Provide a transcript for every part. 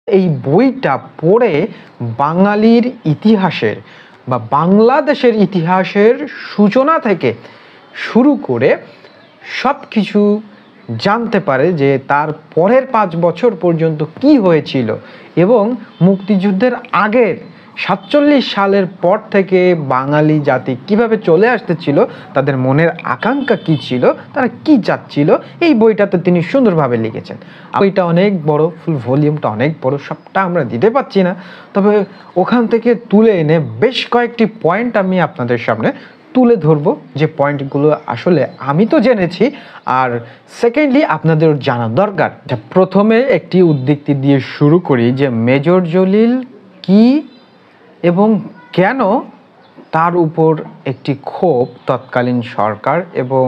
এই বইটা পড়ে বাঙালির ইতিহাসের বা বাংলাদেশের ইতিহাসের সূচনা থেকে শুরু করে সব কিছু জানতে পারে যে তার পরের 5 বছর পর্যন্ত কি হয়েছিল এবং মুক্তিযুদ্ধের আগের 47 সালের পর থেকে বাঙালি জাতি কিভাবে চলে আসতেছিল, তাদের মনের আকাঙ্ক্ষা কি ছিল, তারা কি চাচ্ছিল, এই বইটাতে তিনি সুন্দরভাবে লিখেছেন। বইটা অনেক বড়, ফুল ভলিউমটা অনেক বড়, সবটা আমরা দিতে পারছি না, তবে ওখান থেকে তুলে এনে বেশ কয়েকটি পয়েন্ট আমি আপনাদের সামনে তুলে ধরবো, যে পয়েন্টগুলো আসলে আমি তো জেনেছি আর সেকেন্ডলি আপনাদের জানা দরকার। প্রথমে একটি উদ্ধৃতি দিয়ে শুরু করি যে মেজর জলিল কি এবং কেন তার উপর একটি ক্ষোভ তৎকালীন সরকার এবং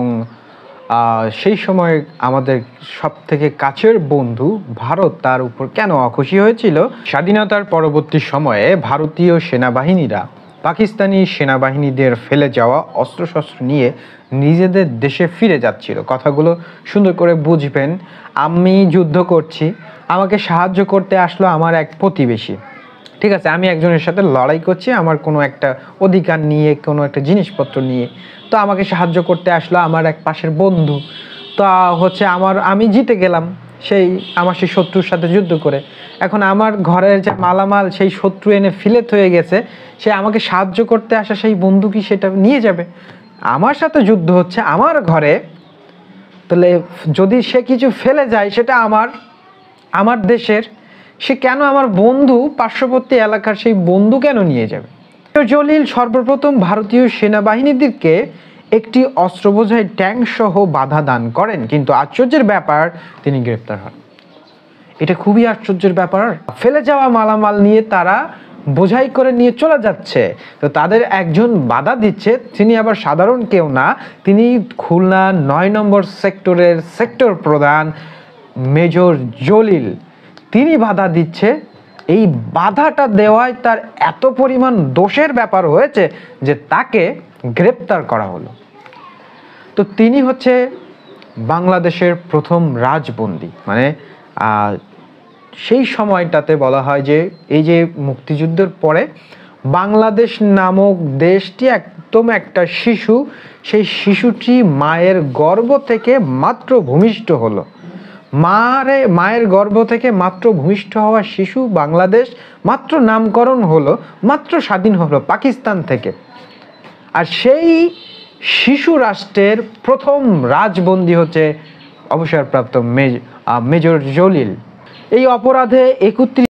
সেই সময় আমাদের সব থেকে কাছের বন্ধু ভারত তার উপর কেন অখুশি হয়েছিল। স্বাধীনতার পরবর্তী সময়ে ভারতীয় সেনাবাহিনীরা পাকিস্তানি সেনাবাহিনীদের ফেলে যাওয়া অস্ত্রশস্ত্র নিয়ে নিজেদের দেশে ফিরে যাচ্ছিল। কথাগুলো সুন্দর করে বুঝবেন। আমি যুদ্ধ করছি, আমাকে সাহায্য করতে আসলো আমার এক প্রতিবেশী, ঠিক আছে, আমি একজনের সাথে লড়াই করছি আমার কোনো একটা অধিকার নিয়ে, কোনো একটা জিনিসপত্র নিয়ে, তো আমাকে সাহায্য করতে আসলো আমার এক পাশের বন্ধু। তো আমি জিতে গেলাম আমার সেই শত্রুর সাথে যুদ্ধ করে। এখন আমার ঘরের যে মালামাল সেই শত্রু এনে ফিলেত হয়ে গেছে, সে আমাকে সাহায্য করতে আসা সেই বন্ধু কি সেটা নিয়ে যাবে? আমার সাথে যুদ্ধ হচ্ছে আমার ঘরে, তাহলে যদি সে কিছু ফেলে যায় সেটা আমার দেশের, সে কেন আমার বন্ধু পার্শ্ববর্তী এলাকার সেই বন্ধু কেন নিয়ে যাবে? জলিল সর্বপ্রথম ভারতীয় সেনাবাহিনীদেরকে একটি অস্ত্রবোঝাই ট্যাঙ্ক সহ বাধা দান করেন, কিন্তু আশ্চর্যের ব্যাপার তিনি গ্রেপ্তার হন। এটা খুবই আশ্চর্যের ব্যাপার। ফেলে যাওয়া মালামাল নিয়ে তারা বোঝাই করে নিয়ে চলে যাচ্ছে, তো তাদের একজন বাধা দিচ্ছে, তিনি আবার সাধারণ কেউ না, তিনি খুলনা 9 নম্বর সেক্টরের সেক্টর প্রধান মেজর জলিল। তিনি বাধা দিচ্ছে। এই বাধাটা দেওয়ায় তার এত পরিমাণ দোষের ব্যাপার হয়েছে যে তাকে গ্রেপ্তার করা হলো। তো তিনি হচ্ছে বাংলাদেশের প্রথম রাজবন্দী, মানে সেই সময়টাতে বলা হয় যে এই যে মুক্তিযুদ্ধের পরে বাংলাদেশ নামক দেশটি একদম একটা শিশু, সেই শিশুটি মায়ের গর্ভ থেকে মাত্র ভূমিষ্ঠ হলো। মায়ের গর্ভ থেকে মাত্র ভূমিষ্ঠ হওয়া শিশু বাংলাদেশ মাত্র নামকরণ হলো, মাত্র স্বাধীন হলো পাকিস্তান থেকে। আর সেই শিশু রাষ্ট্রের প্রথম রাজবন্দী হচ্ছে অবসরপ্রাপ্ত মেজর জলিল। এই অপরাধে 31